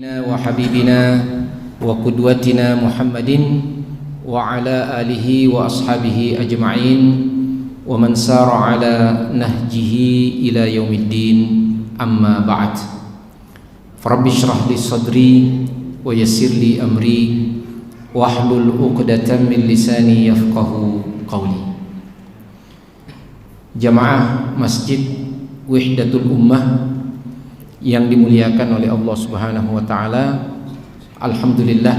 wa habibina wa qudwatina Muhammadin wa ala alihi wa ashabihi ajma'in wa man sara ala nahjihi ila yaumiddin, amma ba'd. Rabbi shrah li sadri wa yassir li amri wahlul 'uqdatam min lisani yafqahu qawli. Jamaah Masjid Wahdatul Ummah yang dimuliakan oleh Allah Subhanahu wa taala, alhamdulillah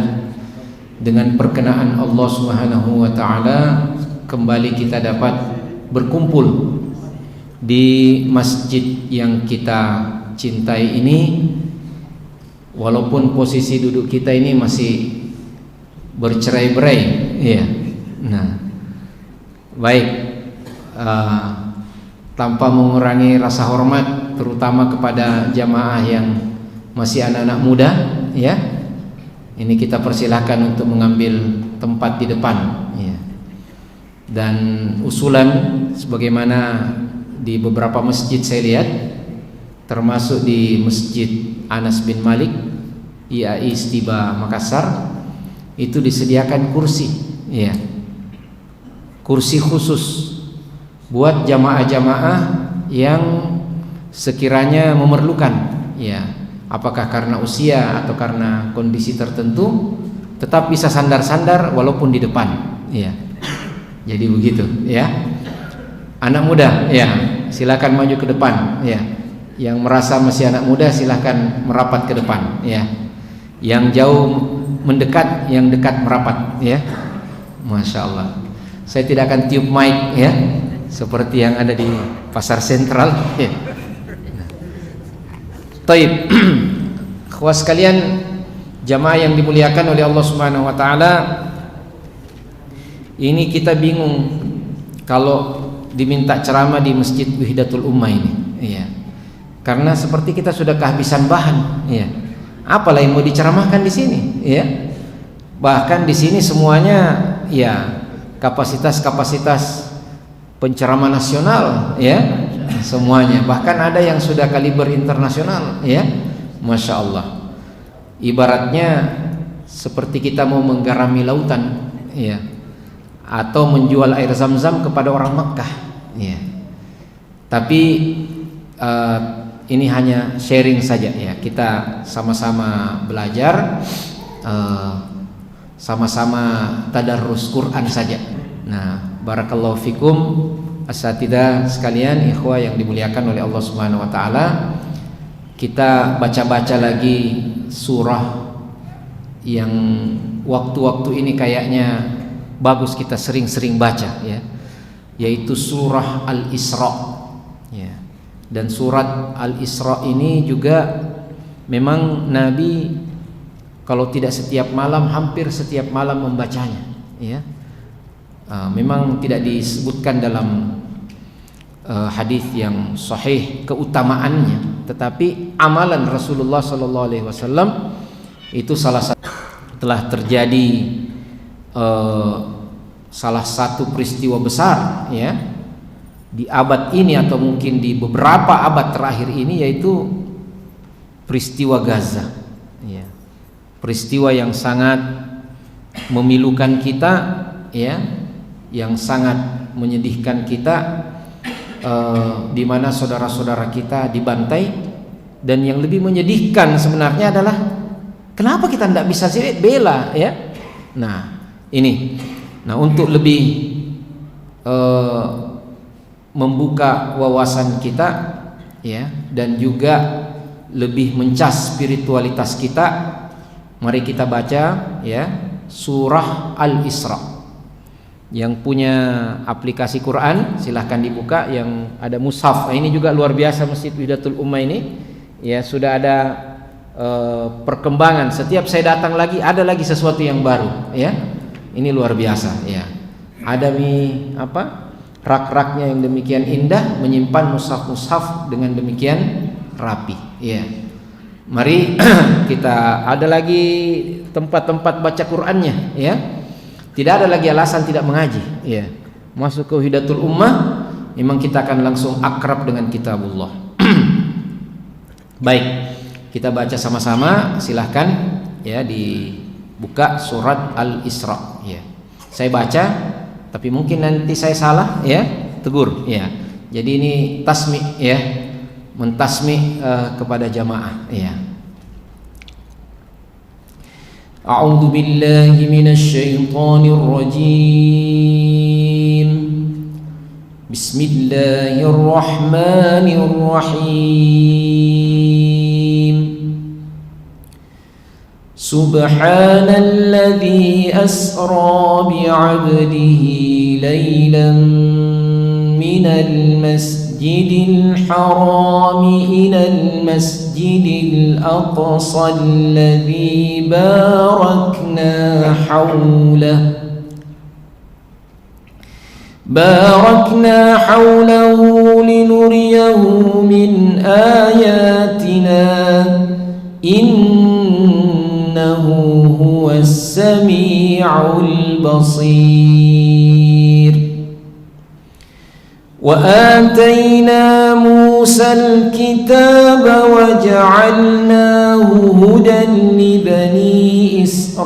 dengan perkenaan Allah Subhanahu wa taala kembali kita dapat berkumpul di masjid yang kita cintai ini, walaupun posisi duduk kita ini masih bercerai-berai, ya. Nah, baik, tanpa mengurangi rasa hormat terutama kepada jamaah yang masih anak-anak muda, ya. Ini kita persilahkan untuk mengambil tempat di depan, ya. Dan usulan sebagaimana di beberapa masjid saya lihat, termasuk di Masjid Anas bin Malik IAI Istiba Makassar, itu disediakan kursi, ya. Kursi khusus buat jamaah-jamaah yang sekiranya memerlukan, ya, apakah karena usia atau karena kondisi tertentu, tetap bisa sandar-sandar walaupun di depan, ya. Jadi begitu, ya. Anak muda, ya, silakan maju ke depan, ya. Yang merasa masih anak muda silakan merapat ke depan, ya. Yang jauh mendekat, yang dekat merapat, ya. Masya Allah. Saya tidak akan tiup mic, ya, seperti yang ada di pasar sentral, ya. Taib. Khawas sekalian, jamaah yang dimuliakan oleh Allah Subhanahu wa taala, ini kita bingung kalau diminta ceramah di Masjid Wahdatul Ummah ini, ya. Karena seperti kita sudah kehabisan bahan, ya. Apalah yang mau diceramahkan di sini, ya. Bahkan di sini semuanya, ya, kapasitas penceramah nasional, ya. Semuanya, bahkan ada yang sudah kaliber internasional, ya. Masya Allah. Ibaratnya seperti kita mau menggarami lautan, ya, atau menjual air zam-zam kepada orang Makkah, ya. Tapi ini hanya sharing saja, ya. Kita sama-sama belajar, sama-sama tadarrus Quran saja. Nah, barakallahu fikum asatidzah sekalian, ikhwah yang dimuliakan oleh Allah Subhanahu wa taala. Kita baca-baca lagi surah yang waktu-waktu ini kayaknya bagus kita sering-sering baca, ya, yaitu surah Al-Isra, ya. Dan surat Al-Isra ini juga memang Nabi kalau tidak setiap malam, hampir setiap malam membacanya, ya. Memang tidak disebutkan dalam hadis yang sahih keutamaannya, tetapi amalan Rasulullah SAW itu salah satu telah terjadi salah satu peristiwa besar, ya, di abad ini atau mungkin di beberapa abad terakhir ini, yaitu peristiwa Gaza, ya. Peristiwa yang sangat memilukan kita, ya, yang sangat menyedihkan kita, di mana saudara-saudara kita dibantai. Dan yang lebih menyedihkan sebenarnya adalah kenapa kita tidak bisa bela, ya. Nah, ini. Nah, untuk lebih membuka wawasan kita, ya, dan juga lebih mencas spiritualitas kita, mari kita baca, ya, surah Al-Isra. Yang punya aplikasi Quran silahkan dibuka, yang ada mushaf. Nah, ini juga luar biasa Masjid Wahdatul Ummah ini, ya, sudah ada perkembangan. Setiap saya datang lagi ada lagi sesuatu yang baru, ya. Ini luar biasa, ya. Ada rak-raknya yang demikian indah, menyimpan mushaf-mushaf dengan demikian rapi, ya. Mari kita ada lagi tempat-tempat baca Qur'annya, ya. Tidak ada lagi alasan tidak mengaji, ya. Masuk ke Wahdatul Ummah, memang kita akan langsung akrab dengan kitabullah. Baik, kita baca sama-sama. Silahkan ya, dibuka surat Al-Isra ya. Saya baca, tapi mungkin nanti saya salah ya, tegur ya. Jadi ini tasmi ya, mentasmi kepada jamaah ya. A'udzu billahi minasy syaithanir rajim. Bismillahirrahmanirrahim. Subhanalladzi asra bi'abdihi laylan minal masjidil haram ilal masjidil aqsa alladzi barakna hawlahu linuriyahu min ayatina innahu huwas sami'ul basir. وآتينا موسى الكتاب وجعلناه هدى لبني إسرائيل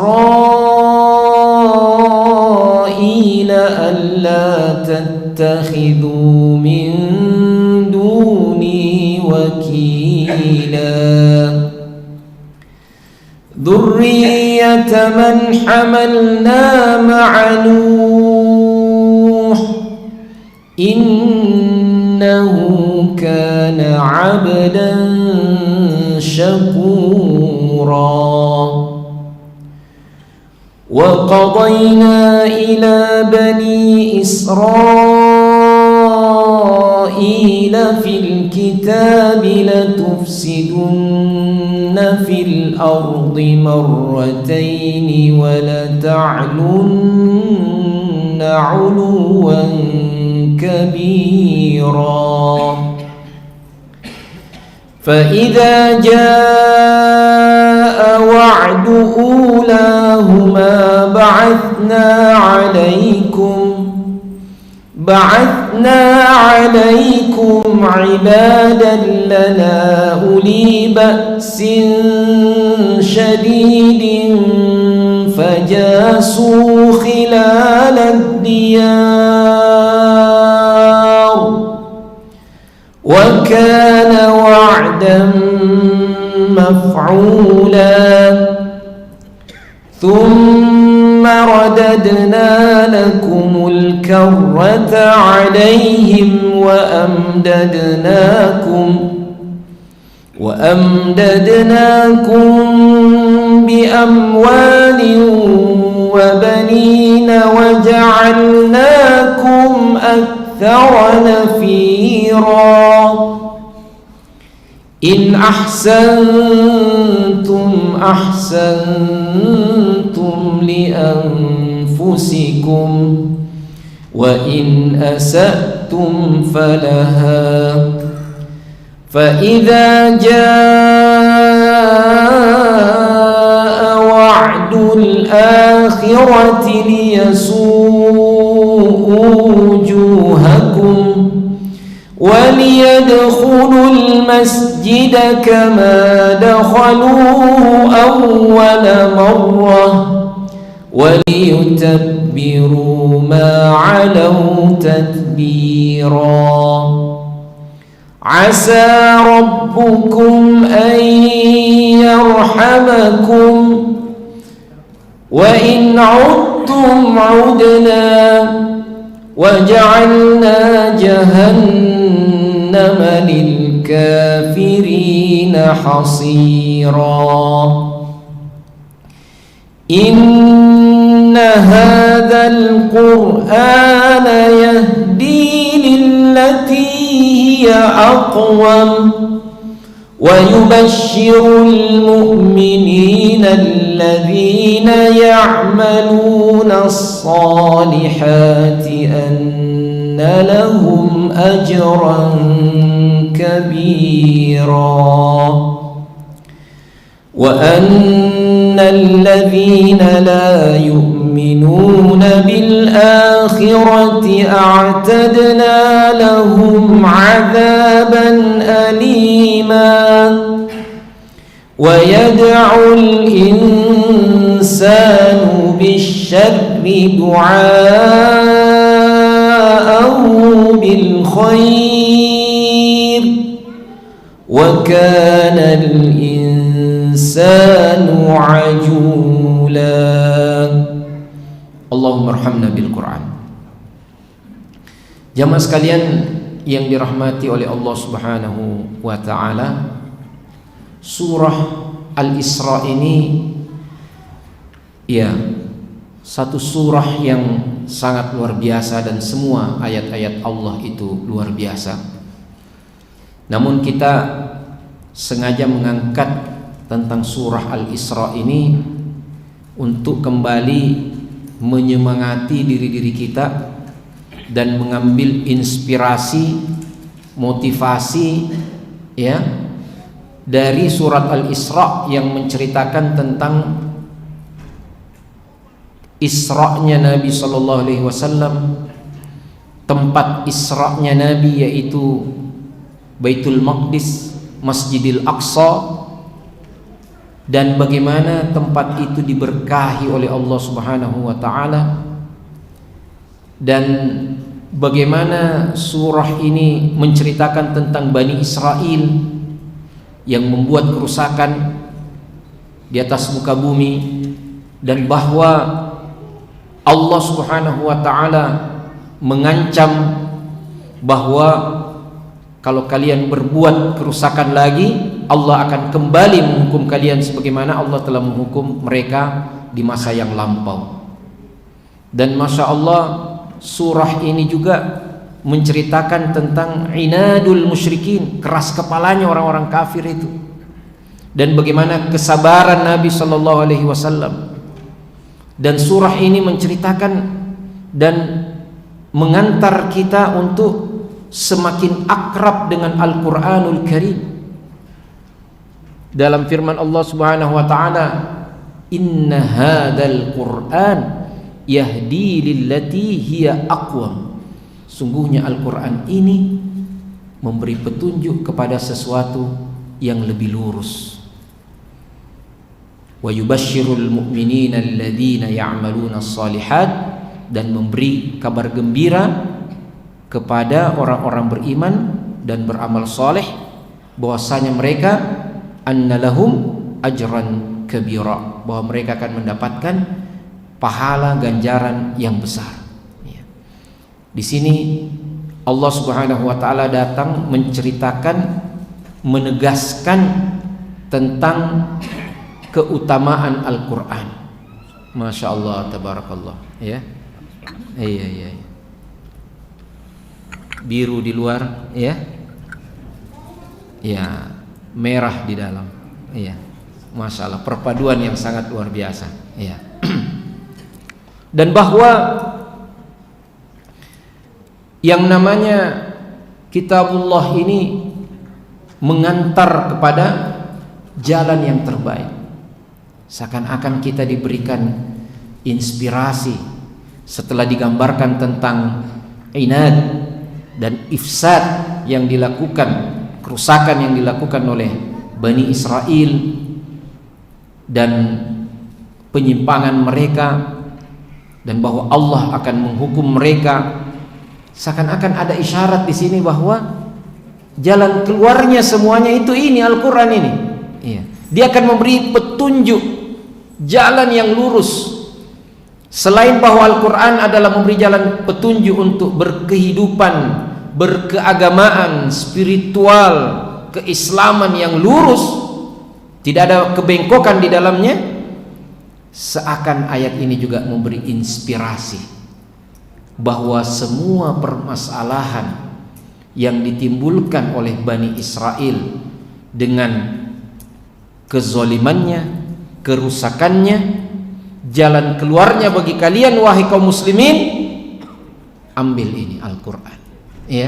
ألا تتخذوا من دوني وكيلا ذرية من حملنا مع نوح إنه كان عبدا شكورا. وقضينا إلى بني إسرائيل في الكتاب لتفسدن في الأرض مرتين ولتعلن علوا كبيرا. فإذا جاء وعد أولاهما بعثنا عليكم عبادا لنا أولي بأس شديد فجاسوا خلال الديار وكان وعدا مفعولا. ثم رددنا لكم الكرة عليهم وأمددناكم بأموال وبنين وجعلناكم أكثر نفيرا. إن أحسنتم أحسنتم لأنفسكم وإن أسأتم فلها. فإذا جاء وعد الآخرة ليسوءوا وجوهكم وليدخلوا المسجد كما دخلوه أول مرة وليتبروا ما علوا تتبيرا. عسى ربكم أن يرحمكم وإن عدتم عدنا وجعلنا جهنم للكافرين حصيرا. إن هذا القرآن يهدي للتي هي أقوم ويبشر المؤمنين الذين يعملون الصالحات أن لهم أجرا كبيرا. وأن الذين لا يؤمنون بالآخرة أعتدنا لهم عذابا أليما. وَيَدْعُ الْإِنسَانُ بِالشَّرِّ دُعَاءَهُ بِالْخَيْرِ وَكَانَ الْإِنسَانُ عَجُولًا. Allahumma arhamna bil Quran. Jamaah sekalian yang dirahmati oleh Allah Subhanahu wa taala, surah Al-Isra ini ya satu surah yang sangat luar biasa, dan semua ayat-ayat Allah itu luar biasa. Namun kita sengaja mengangkat tentang surah Al-Isra ini untuk kembali menyemangati diri-diri kita dan mengambil inspirasi, motivasi ya dari surat Al-Isra yang menceritakan tentang Isra'nya Nabi sallallahu alaihi wasallam, tempat Isra'nya Nabi yaitu Baitul Maqdis, Masjidil Aqsa, dan bagaimana tempat itu diberkahi oleh Allah Subhanahu wa taala, dan bagaimana surah ini menceritakan tentang Bani Israel yang membuat kerusakan di atas muka bumi, dan bahwa Allah Subhanahu wa taala mengancam bahwa kalau kalian berbuat kerusakan lagi, Allah akan kembali menghukum kalian sebagaimana Allah telah menghukum mereka di masa yang lampau. Dan Masya Allah, surah ini juga menceritakan tentang inadul musyrikin, keras kepalanya orang-orang kafir itu, dan bagaimana kesabaran Nabi sallallahu alaihi wasallam. Dan surah ini menceritakan dan mengantar kita untuk semakin akrab dengan Al-Qur'anul Karim. Dalam firman Allah Subhanahu wa taala, "Inna hadzal Qur'an yahdi lillati hiya aqwam." Sungguhnya Al-Qur'an ini memberi petunjuk kepada sesuatu yang lebih lurus. Wa yubashshirul mu'minina alladzina ya'maluna shalihat, dan memberi kabar gembira kepada orang-orang beriman dan beramal saleh bahwasanya mereka annalahum ajran kabira, bahwa mereka akan mendapatkan pahala ganjaran yang besar. Di sini Allah Subhanahu wa taala datang menceritakan, menegaskan tentang keutamaan Al-Qur'an. Masya Allah, tabarakallah ya. Iya. Biru di luar ya. Ya, merah di dalam. Iya. Masya Allah, perpaduan yang sangat luar biasa. Iya. Dan bahwa yang namanya kitabullah ini mengantar kepada jalan yang terbaik. Seakan-akan kita diberikan inspirasi setelah digambarkan tentang inad dan ifsad yang dilakukan, kerusakan yang dilakukan oleh Bani Israel dan penyimpangan mereka, dan bahwa Allah akan menghukum mereka. Seakan-akan ada isyarat di sini bahwa jalan keluarnya semuanya itu ini Al-Quran ini. Iya. Dia akan memberi petunjuk jalan yang lurus. Selain bahwa Al-Quran adalah memberi jalan petunjuk untuk berkehidupan, berkeagamaan, spiritual, keislaman yang lurus, tidak ada kebengkokan di dalamnya. Seakan ayat ini juga memberi inspirasi bahwa semua permasalahan yang ditimbulkan oleh Bani Israel dengan kezalimannya, kerusakannya, jalan keluarnya bagi kalian wahai kaum muslimin, ambil ini Al-Quran ya.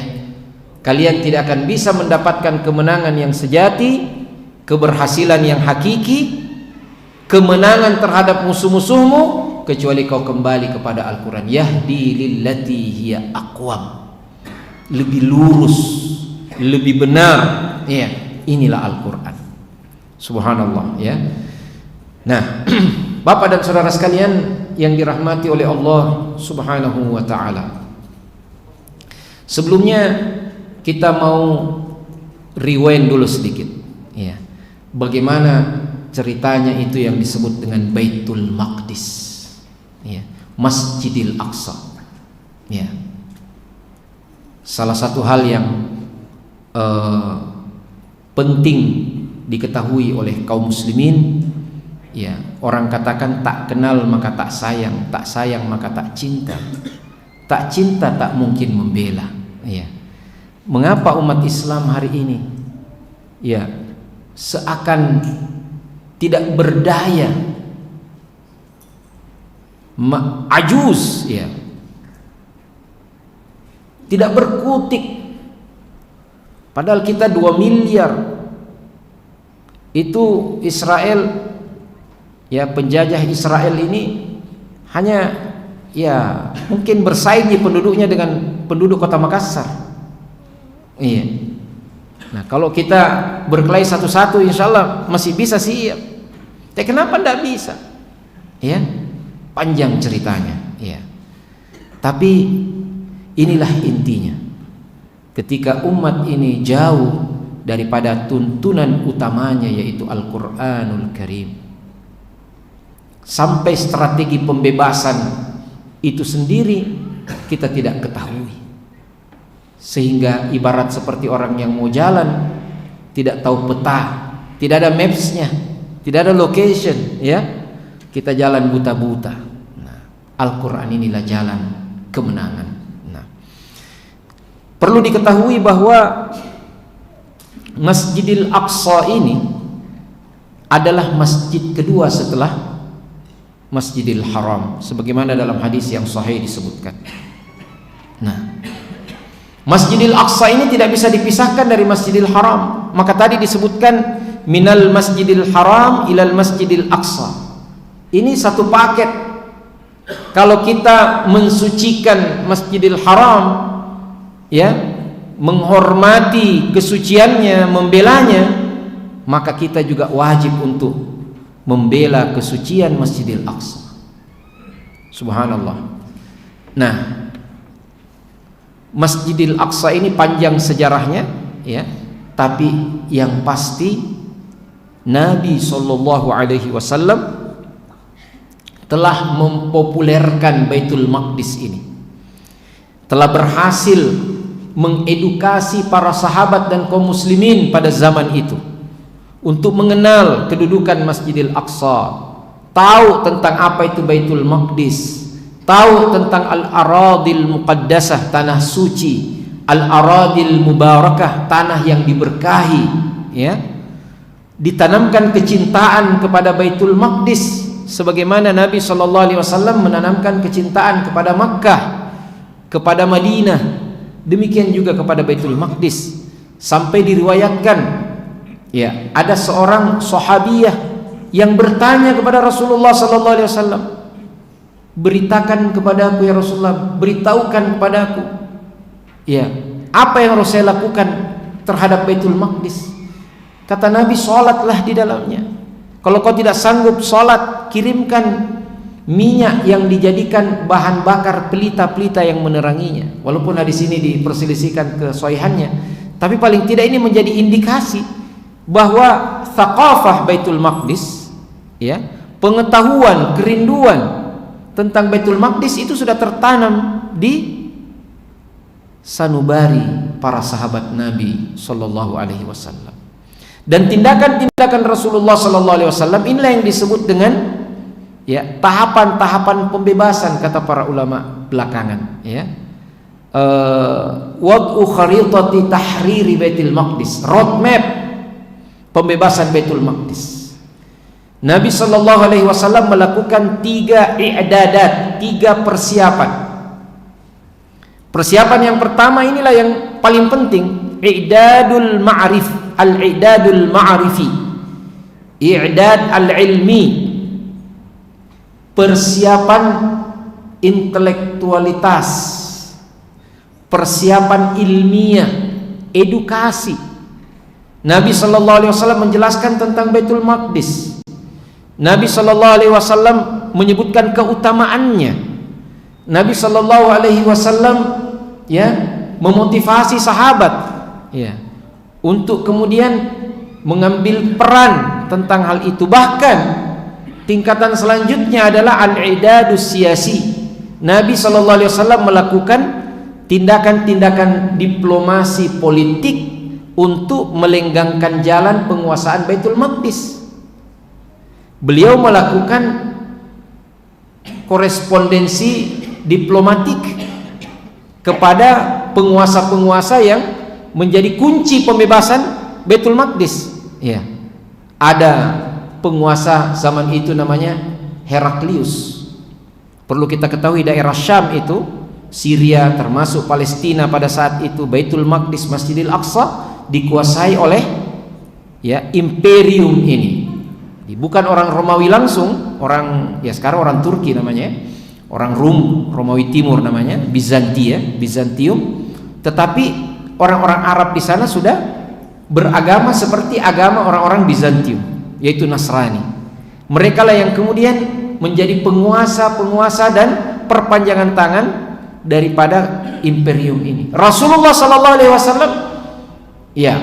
Kalian tidak akan bisa mendapatkan kemenangan yang sejati, keberhasilan yang hakiki, kemenangan terhadap musuh-musuhmu kecuali kau kembali kepada Al-Quran. Yahdi lillati hiya aqwam, lebih lurus, lebih benar ya. Inilah Al-Quran. Subhanallah ya. Nah, Bapak dan saudara sekalian yang dirahmati oleh Allah Subhanahu wa taala. Sebelumnya kita mau rewind dulu sedikit ya. Bagaimana ceritanya itu yang disebut dengan Baitul Maqdis ya, Masjidil Aqsa ya. Salah satu hal yang penting diketahui oleh kaum muslimin ya, orang katakan tak kenal maka tak sayang, tak sayang maka tak cinta, tak cinta tak mungkin membela ya. Mengapa umat Islam hari ini ya seakan tidak berdaya, ajuz ya, tidak berkutik, padahal kita 2 miliar. Itu Israel ya, penjajah Israel ini hanya ya mungkin bersaing penduduknya dengan penduduk kota Makassar. Iya. Nah, kalau kita berkelahi satu-satu insya Allah masih bisa siap. Tapi kenapa tidak bisa? Ya, panjang ceritanya. Ya. Tapi inilah intinya. Ketika umat ini jauh daripada tuntunan utamanya yaitu Al-Quranul Karim, sampai strategi pembebasan itu sendiri kita tidak ketahui, sehingga ibarat seperti orang yang mau jalan tidak tahu peta, tidak ada mapsnya, tidak ada location ya, kita jalan buta-buta. Nah, Al-Quran inilah jalan kemenangan. Nah, perlu diketahui bahwa Masjidil Aqsa ini adalah masjid kedua setelah Masjidil Haram, sebagaimana dalam hadis yang sahih disebutkan. Nah, Masjidil Aqsa ini tidak bisa dipisahkan dari Masjidil Haram. Maka tadi disebutkan minal Masjidil Haram ilal Masjidil Aqsa. Ini satu paket. Kalau kita mensucikan Masjidil Haram ya, menghormati kesuciannya, membelanya, maka kita juga wajib untuk membela kesucian Masjidil Aqsa. Subhanallah. Nah, Masjidil Aqsa ini panjang sejarahnya ya, tapi yang pasti Nabi sallallahu alaihi wasallam telah mempopulerkan Baitul Maqdis ini, telah berhasil mengedukasi para sahabat dan kaum muslimin pada zaman itu untuk mengenal kedudukan Masjidil Aqsa, tahu tentang apa itu Baitul Maqdis, tahu tentang al-aradil muqaddasah, tanah suci, al-aradil mubarakah, tanah yang diberkahi ya. Ditanamkan kecintaan kepada Baitul Maqdis sebagaimana Nabi SAW menanamkan kecintaan kepada Makkah, kepada Madinah, demikian juga kepada Baitul Maqdis. Sampai diriwayatkan ya, ada seorang sahabiyah yang bertanya kepada Rasulullah SAW, beritakan kepada aku ya Rasulullah, beritahukan kepada aku ya, apa yang harus saya lakukan terhadap Baitul Maqdis. Kata Nabi, sholatlah di dalamnya. Kalau kau tidak sanggup sholat, kirimkan minyak yang dijadikan bahan bakar pelita-pelita yang meneranginya. Walaupun hadis ini diperselisihkan kesahihannya, tapi paling tidak ini menjadi indikasi bahwa thaqafah Baitul Maqdis ya, pengetahuan, kerinduan tentang Baitul Maqdis itu sudah tertanam di sanubari para sahabat Nabi sallallahu alaihi wasallam. Dan tindakan-tindakan Rasulullah sallallahu alaihi wasallam inilah yang disebut dengan ya tahapan-tahapan pembebasan, kata para ulama belakangan ya. Wad'u kharitati tahriri Baitul Maqdis, roadmap pembebasan Baitul Maqdis. Nabi sallallahu alaihi wasallam melakukan 3 i'dadat, 3 persiapan. Persiapan yang pertama inilah yang paling penting, i'dadul ma'rif, al-i'dadul ma'rifi, i'dad al-ilmi, persiapan intelektualitas, persiapan ilmiah, edukasi. Nabi sallallahu alaihi wasallam menjelaskan tentang Baitul Maqdis. Nabi sallallahu alaihi wasallam menyebutkan keutamaannya. Nabi sallallahu alaihi wasallam ya memotivasi sahabat ya untuk kemudian mengambil peran tentang hal itu. Bahkan tingkatan selanjutnya adalah al-idadus siyasi. Nabi sallallahu alaihi wasallam melakukan tindakan-tindakan diplomasi politik untuk melenggangkan jalan penguasaan Baitul Maqdis. Beliau melakukan korespondensi diplomatik kepada penguasa-penguasa yang menjadi kunci pembebasan Baitul Maqdis. Ya. Ada penguasa zaman itu namanya Heraklius. Perlu kita ketahui daerah Syam itu, Syria termasuk Palestina pada saat itu, Baitul Maqdis, Masjidil Aqsa dikuasai oleh ya imperium ini. Bukan orang Romawi langsung, orang ya sekarang orang Turki namanya, orang Romawi Timur namanya, Bizantium, tetapi orang-orang Arab di sana sudah beragama seperti agama orang-orang Bizantium, yaitu Nasrani. Mereka lah yang kemudian menjadi penguasa-penguasa dan perpanjangan tangan daripada imperium ini. Rasulullah sallallahu alaihi wasallam ya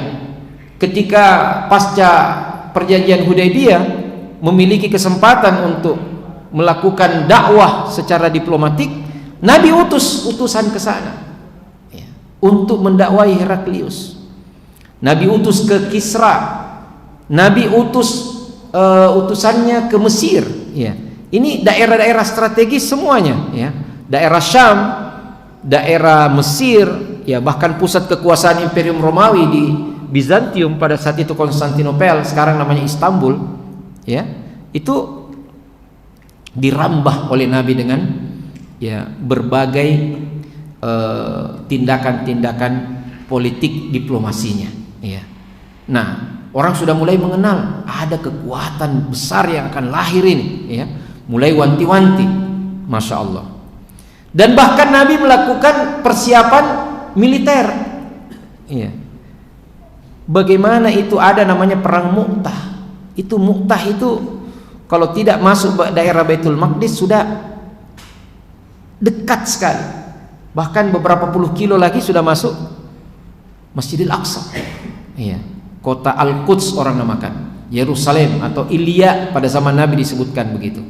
ketika pasca perjanjian Hudaybiyah memiliki kesempatan untuk melakukan dakwah secara diplomatik, Nabi utus utusan ke sana ya, untuk mendakwai Heraklius. Nabi utus ke Kisra, Nabi utus utusannya ke Mesir ya. Ini daerah-daerah strategis semuanya ya. Daerah Syam, daerah Mesir ya, bahkan pusat kekuasaan Imperium Romawi di Bizantium pada saat itu Konstantinopel, sekarang namanya Istanbul ya, itu dirambah oleh Nabi dengan ya berbagai tindakan-tindakan politik diplomasinya ya. Nah, orang sudah mulai mengenal ada kekuatan besar yang akan lahir ini ya, mulai wanti-wanti, Masya Allah. Dan bahkan Nabi melakukan persiapan militer ya. Bagaimana itu ada namanya perang Mu'tah. Itu Mu'tah itu kalau tidak masuk daerah Baitul Maqdis sudah dekat sekali. Bahkan beberapa puluh kilo lagi sudah masuk Masjidil Aqsa. Iya, kota Al-Quds orang namakan, Yerusalem atau Ilya pada zaman Nabi disebutkan begitu.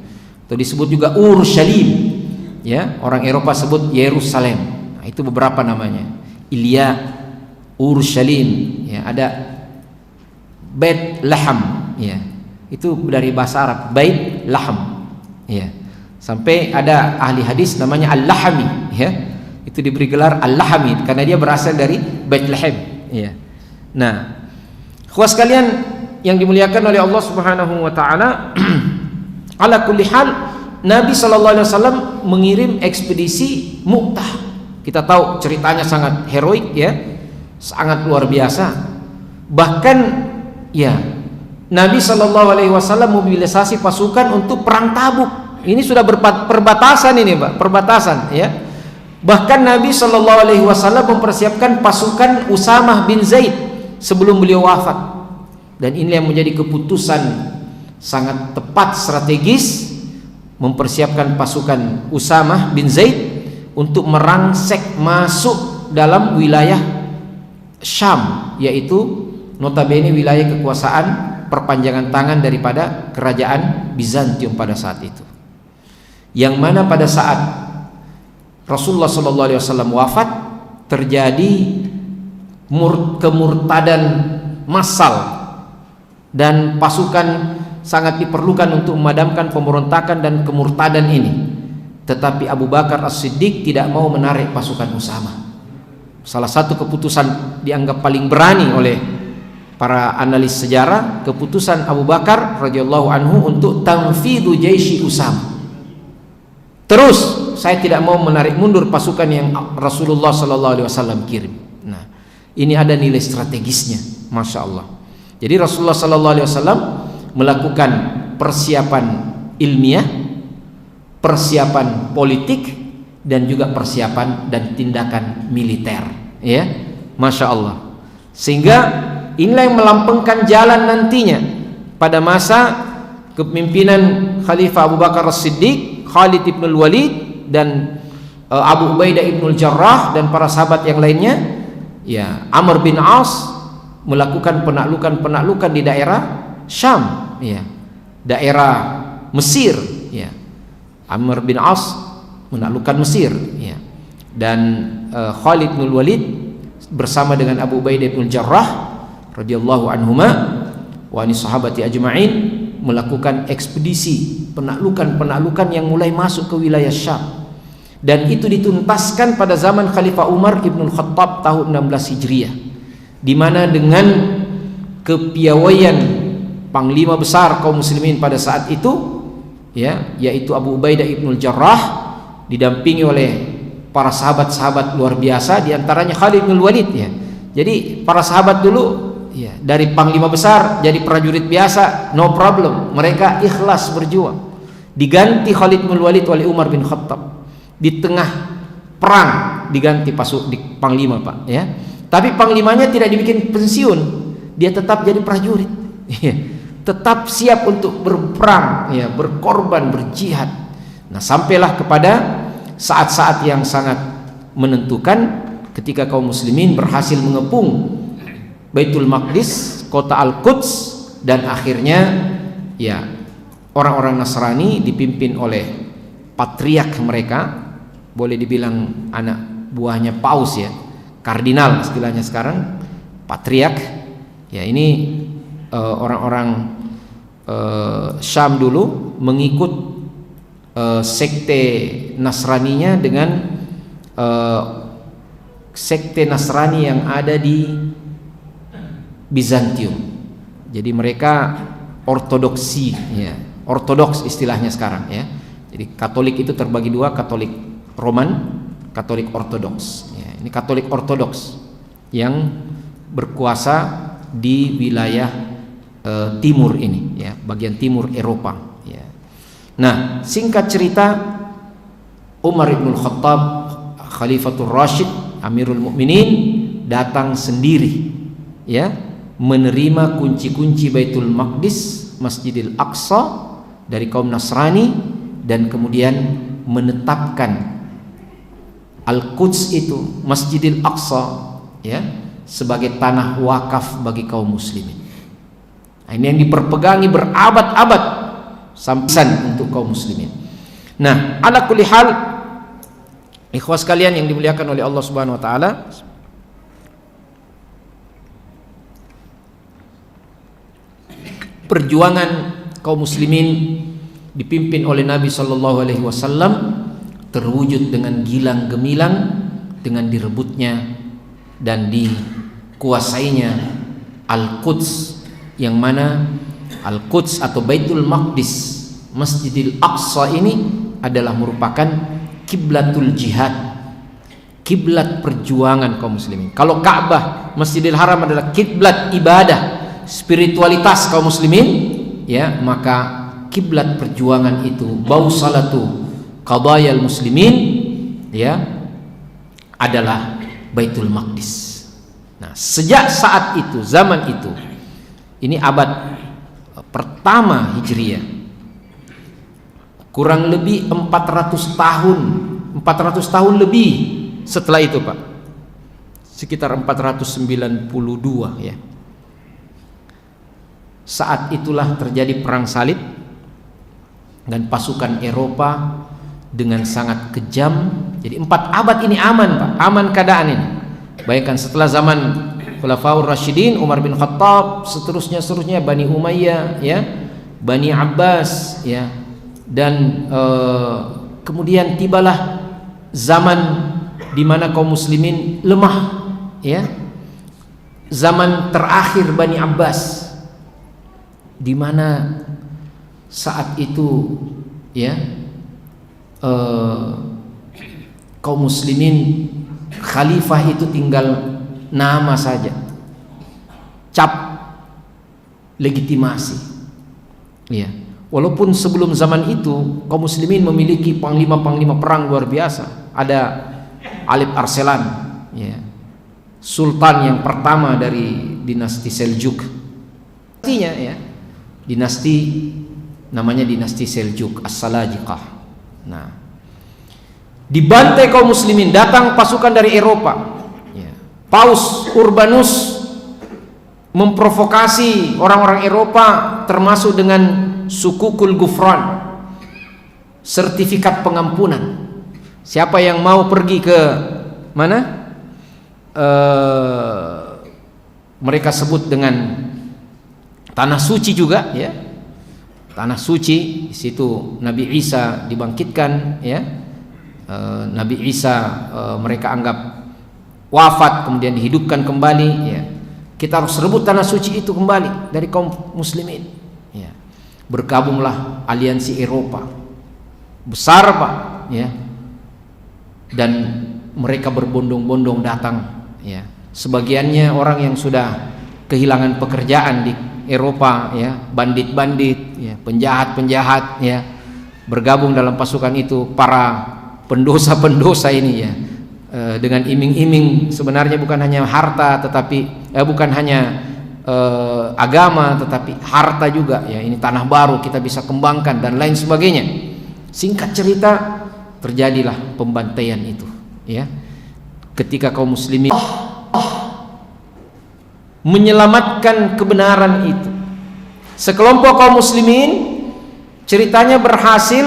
Atau disebut juga Urshalim. Ya, orang Eropa sebut Yerusalem. Nah, itu beberapa namanya. Ilya, Urshalim, ya, ada Bait Laham, ya, itu dari bahasa Arab Bait Laham, ya, sampai ada ahli hadis namanya Al-Lahami, ya, itu diberi gelar Al-Lahami karena dia berasal dari Bait Laham, ya. Nah, khusus kalian yang dimuliakan oleh Allah Subhanahu Wa Taala, ala kulli hal Nabi Sallallahu Alaihi Wasallam mengirim ekspedisi Mu'tah. Kita tahu ceritanya sangat heroik, ya. Sangat luar biasa. Bahkan ya Nabi Shallallahu Alaihi Wasallam mobilisasi pasukan untuk perang Tabuk. Ini sudah perbatasan ini, Pak, perbatasan ya. Bahkan Nabi Shallallahu Alaihi Wasallam mempersiapkan pasukan Usamah bin Zaid sebelum beliau wafat. Dan ini yang menjadi keputusan sangat tepat strategis, mempersiapkan pasukan Usamah bin Zaid untuk merangsek masuk dalam wilayah Syam, yaitu notabene wilayah kekuasaan perpanjangan tangan daripada kerajaan Bizantium pada saat itu. Yang mana pada saat Rasulullah SAW wafat terjadi kemurtadan massal dan pasukan sangat diperlukan untuk memadamkan pemberontakan dan kemurtadan ini. Tetapi Abu Bakar As-Siddiq tidak mau menarik pasukan Usamah. Salah satu keputusan dianggap paling berani oleh para analis sejarah, keputusan Abu Bakar radhiyallahu anhu untuk tanfidu jaisi Usamah. Terus saya tidak mau menarik mundur pasukan yang Rasulullah sallallahu alaihi wasallam kirim. Nah, ini ada nilai strategisnya, Masya Allah. Jadi Rasulullah sallallahu alaihi wasallam melakukan persiapan ilmiah, persiapan politik, dan juga persiapan dan tindakan militer, ya, Masya Allah. Sehingga inilah yang melampengkan jalan nantinya pada masa kepemimpinan Khalifah Abu Bakar As-Siddiq, Khalid ibn Walid dan Abu Ubaidah ibn Jarrah dan para sahabat yang lainnya. Ya, Amr bin As melakukan penaklukan di daerah Syam, ya, daerah Mesir, ya. Amr bin As menaklukkan Mesir, ya. Dan Khalid bin Walid bersama dengan Abu Ubaidah bin Jarrah radhiyallahu anhuma wa ani sahabati ajma'in melakukan ekspedisi penaklukan yang mulai masuk ke wilayah Syam. Dan itu dituntaskan pada zaman Khalifah Umar Ibn Khattab tahun 16 Hijriah, di mana dengan kepiawaian panglima besar kaum muslimin pada saat itu, ya, yaitu Abu Ubaidah ibn Jarrah, didampingi oleh para sahabat-sahabat luar biasa, diantaranya Khalid bin Walid, ya. Jadi para sahabat dulu, ya, dari panglima besar jadi prajurit biasa, no problem, mereka ikhlas berjuang. Diganti Khalid bin Walid oleh Umar bin Khattab di tengah perang, diganti di panglima, Pak, ya. Tapi panglimanya tidak dibikin pensiun, dia tetap jadi prajurit, ya. Tetap siap untuk berperang, ya, berkorban, berjihad. Nah, sampailah kepada saat-saat yang sangat menentukan ketika kaum muslimin berhasil mengepung Baitul Maqdis, kota Al-Quds, dan akhirnya, ya, orang-orang Nasrani dipimpin oleh patriark mereka, boleh dibilang anak buahnya paus, ya, kardinal istilahnya sekarang, patriark, ya. Ini orang-orang Syam dulu mengikut sekte Nasraninya dengan sekte Nasrani yang ada di Bizantium. Jadi mereka ortodoksi, ya, ortodoks istilahnya sekarang, ya. Jadi Katolik itu terbagi dua, Katolik Roman, Katolik Ortodoks, ya. Ini Katolik Ortodoks yang berkuasa di wilayah timur ini, ya, bagian timur Eropa, ya. Nah, singkat cerita, Umar ibn Khattab, Khalifatul Rashid, Amirul Mukminin, datang sendiri, ya, menerima kunci-kunci Baitul Maqdis, Masjidil Aqsa dari kaum Nasrani, dan kemudian menetapkan Al-Quds itu, Masjidil Aqsa, ya, sebagai tanah wakaf bagi kaum muslimin. Nah, ini yang diperpegangi berabad-abad sampai untuk kaum muslimin. Nah, ala kulli hal, ikhwas sekalian yang dimuliakan oleh Allah Subhanahu wa taala, perjuangan kaum muslimin dipimpin oleh Nabi sallallahu alaihi wasallam terwujud dengan gilang gemilang, dengan direbutnya dan dikuasainya Al-Quds, yang mana Al-Quds atau Baitul Maqdis, Masjidil Aqsa ini adalah merupakan kiblatul jihad, kiblat perjuangan kaum muslimin. Kalau Ka'bah, Masjidil Haram adalah kiblat ibadah, spiritualitas kaum muslimin, ya, maka kiblat perjuangan itu, bausalatu qadayal muslimin, ya, adalah Baitul Maqdis. Nah, sejak saat itu, zaman itu, ini abad pertama Hijriah, kurang lebih 400 tahun lebih setelah itu, Pak, sekitar 492, ya. Saat itulah terjadi perang salib dan pasukan Eropa dengan sangat kejam. Jadi 4 abad ini aman, Pak, aman keadaan ini. Bayangkan setelah zaman Khulafaur Rasyidin, Umar bin Khattab, seterusnya Bani Umayyah, ya, Bani Abbas, ya, dan kemudian tibalah zaman di mana kaum muslimin lemah, ya, zaman terakhir Bani Abbas, di mana saat itu, ya, kaum muslimin, khalifah itu tinggal nama saja, cap legitimasi, ya. Walaupun sebelum zaman itu kaum muslimin memiliki panglima-panglima perang luar biasa. Ada Alip Arselan, ya, sultan yang pertama dari dinasti Seljuk. Artinya ya, dinasti namanya dinasti Seljuk As-Salajiqah. Nah, dibantai kaum muslimin, datang pasukan dari Eropa. Ya. Paus Urbanus memprovokasi orang-orang Eropa, termasuk dengan sukukul gufran, sertifikat pengampunan. Siapa yang mau pergi ke mana? Mereka sebut dengan tanah suci juga, ya. Tanah suci, di situ Nabi Isa dibangkitkan, ya. Nabi Isa mereka anggap wafat kemudian dihidupkan kembali, ya. Kita harus rebut tanah suci itu kembali dari kaum muslimin, ya. Bergabunglah aliansi Eropa besar, Pak, ya. Dan mereka berbondong-bondong datang, ya. Sebagiannya orang yang sudah kehilangan pekerjaan di Eropa, ya, bandit-bandit, ya, penjahat-penjahat, ya, bergabung dalam pasukan itu. Para pendosa-pendosa ini, ya, dengan iming-iming, sebenarnya bukan hanya harta, tetapi bukan hanya agama, tetapi harta juga, ya. Ini tanah baru kita bisa kembangkan dan lain sebagainya. Singkat cerita, terjadilah pembantaian itu, ya. Ketika kaum muslimin menyelamatkan kebenaran itu, sekelompok kaum muslimin ceritanya berhasil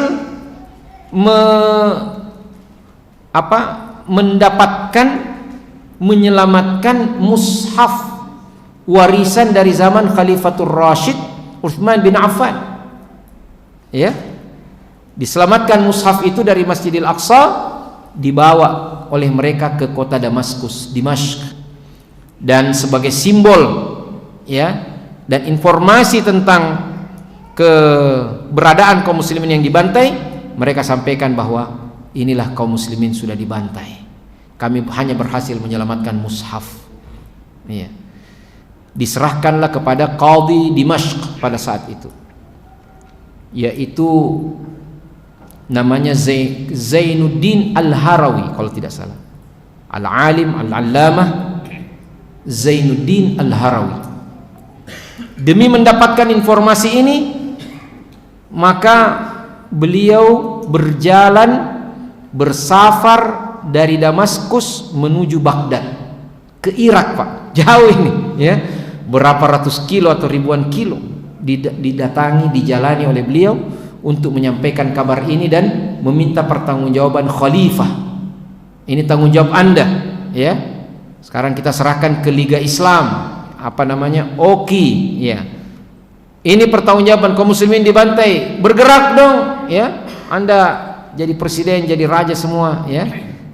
menyelamatkan mushaf warisan dari zaman Khalifatul Rashid Utsman bin Affan, ya. Diselamatkan mushaf itu dari Masjidil Aqsa, dibawa oleh mereka ke kota Damaskus, Dimashq, dan sebagai simbol, ya, dan informasi tentang keberadaan kaum muslimin yang dibantai, mereka sampaikan bahwa inilah kaum muslimin sudah dibantai, kami hanya berhasil menyelamatkan mushaf, ya. Diserahkanlah kepada Qadhi Dimashq pada saat itu, yaitu namanya Zainuddin Al-Harawi kalau tidak salah, al-alim al-allamah Zainuddin Al-Harawi. Demi mendapatkan informasi ini, maka beliau berjalan bersafar dari Damaskus menuju Baghdad ke Irak, Pak. Jauh ini, ya. Berapa ratus kilo atau ribuan kilo didatangi, dijalani oleh beliau untuk menyampaikan kabar ini dan meminta pertanggungjawaban khalifah. Ini tanggung jawab Anda, ya. Sekarang kita serahkan ke Liga Islam, apa namanya, OKI, ya. Ini pertanggungjawaban, kaum muslimin dibantai, bergerak dong, ya. Anda jadi presiden, jadi raja semua, ya.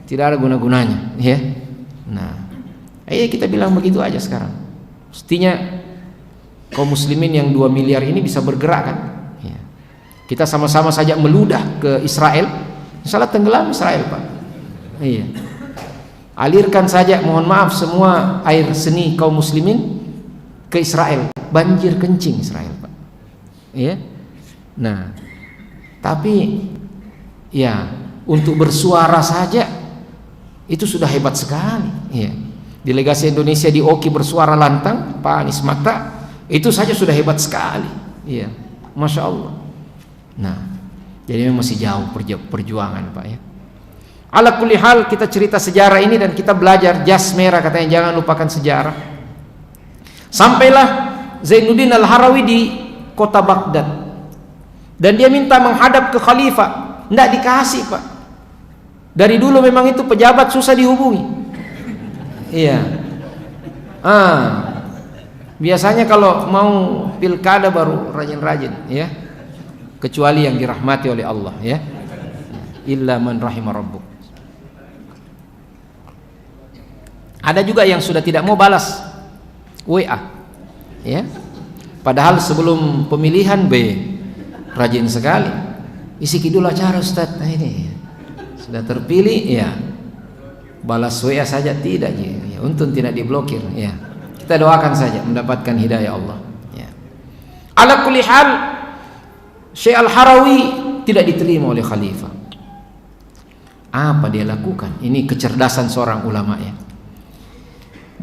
Tidak ada guna-gunanya, ya. Nah, kita bilang begitu aja sekarang. Mestinya kaum muslimin yang 2 miliar ini bisa bergerak, kan? Ya. Kita sama-sama saja meludah ke Israel, misalnya tenggelam Israel, Pak. Iya. Alirkan saja, mohon maaf, semua air seni kaum muslimin ke Israel, banjir kencing Israel, Pak. Iya. Nah, tapi ya, untuk bersuara saja itu sudah hebat sekali, iya. Delegasi Indonesia di OKI bersuara lantang, Pak Anies Mata, itu saja sudah hebat sekali, iya. Masya Allah. Nah, jadi memang masih jauh perjuangan, Pak, ya. Ala kulli hal, kita cerita sejarah ini dan kita belajar jas merah, katanya jangan lupakan sejarah. Sampailah Zainuddin Al-Harawi di kota Baghdad, dan dia minta menghadap ke khalifah. Tidak dikasih, Pak. Dari dulu memang itu pejabat susah dihubungi, iya. Biasanya kalau mau pilkada baru rajin-rajin, ya. Kecuali yang dirahmati oleh Allah, ya. Illa man rahimah rabbuk. Ada juga yang sudah tidak mau balas WA, ya. Padahal sebelum pemilihan rajin sekali. Isi kidul acara Ustaz. Nah, ini sudah terpilih, ya. Balas WA saja tidak, ya. Untung tidak diblokir, ya. Kita doakan saja mendapatkan hidayah Allah, ya. Ala kulli hal, Syekh Al-Harawi tidak diterima oleh khalifah. Apa dia lakukan? Ini kecerdasan seorang ulama, ya.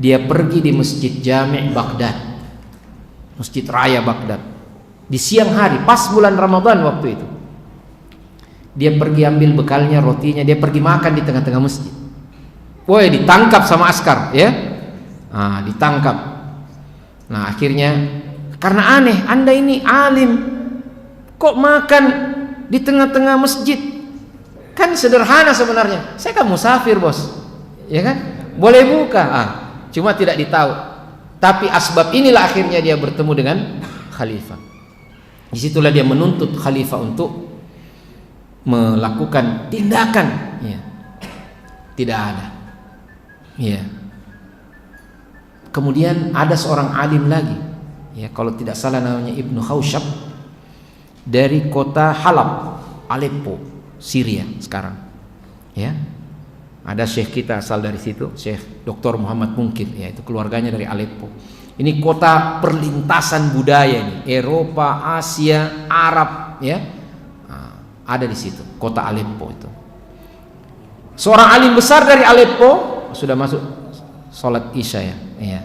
Dia pergi di Masjid Jami' Baghdad, Masjid Raya Baghdad, di siang hari pas bulan Ramadan waktu itu. Dia pergi ambil bekalnya, rotinya, dia pergi makan di tengah-tengah masjid. Woi, ditangkap sama askar, ya. Ditangkap. Nah, akhirnya karena aneh, Anda ini alim, kok makan di tengah-tengah masjid? Kan sederhana sebenarnya. Saya kan musafir, bos, ya kan? Boleh buka. Cuma tidak ditahu. Tapi asbab inilah akhirnya dia bertemu dengan khalifah. Disitulah dia menuntut khalifah untuk melakukan tindakan. Ya. Tidak ada. Ya. Kemudian ada seorang alim lagi, ya, kalau tidak salah namanya Ibnu Khawshab, dari kota Halab, Aleppo, Syria sekarang. Ya. Ada syekh kita asal dari situ, Syekh Dr. Muhammad Munkir, yaitu keluarganya dari Aleppo. Ini kota perlintasan budaya ini, Eropa, Asia, Arab, ya. Ada di situ, kota Aleppo itu. Seorang alim besar dari Aleppo sudah masuk sholat isya, ya. Iya.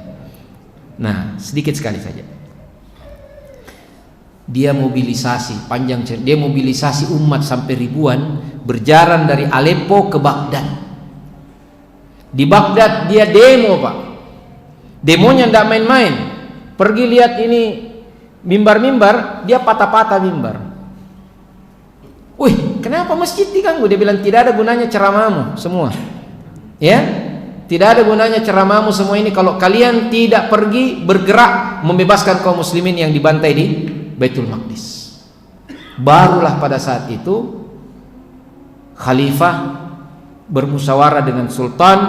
Nah, sedikit sekali saja. Dia mobilisasi dia mobilisasi umat sampai ribuan berjalan dari Aleppo ke Baghdad. Di Baghdad dia demo, Pak. Demonya tidak main-main. Pergi lihat ini mimbar-mimbar, dia patah-patah mimbar. Wih, kenapa masjid diganggu? Dia bilang tidak ada gunanya ceramahmu semua. Ya, tidak ada gunanya ceramahmu semua ini kalau kalian tidak pergi bergerak membebaskan kaum muslimin yang dibantai di Baitul Maqdis. Barulah pada saat itu khalifah bermusyawarah dengan sultan,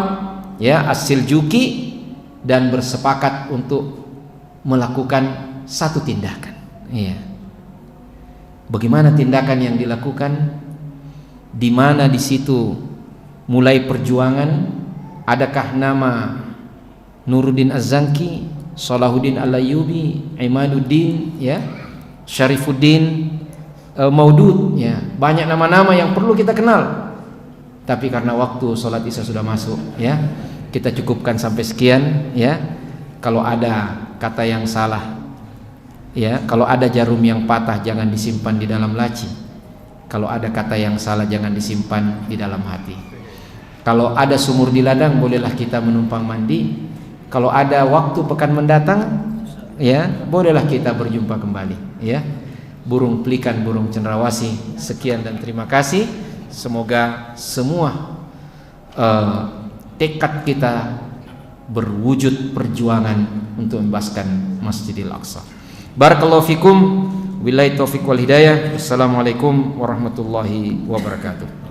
ya, As-Siljuki, dan bersepakat untuk melakukan satu tindakan. Iya. Bagaimana tindakan yang dilakukan? Di mana di situ mulai perjuangan? Adakah nama Nuruddin Az-Zanki, Salahuddin Al-Ayyubi, Imaduddin, ya, Syarifuddin, Maudud, ya, banyak nama-nama yang perlu kita kenal. Tapi karena waktu sholat isya sudah masuk, ya, kita cukupkan sampai sekian, ya. Kalau ada kata yang salah, ya, kalau ada jarum yang patah jangan disimpan di dalam laci. Kalau ada kata yang salah jangan disimpan di dalam hati. Kalau ada sumur di ladang bolehlah kita menumpang mandi. Kalau ada waktu pekan mendatang, ya, bolehlah kita berjumpa kembali, ya. Burung pelikan, burung cenderawasih. Sekian dan terima kasih. Semoga semua tekad kita berwujud perjuangan untuk membebaskan Masjidil Aqsa. Barakallahu fikum, billahi taufiq wal hidayah. Wassalamualaikum warahmatullahi wabarakatuh.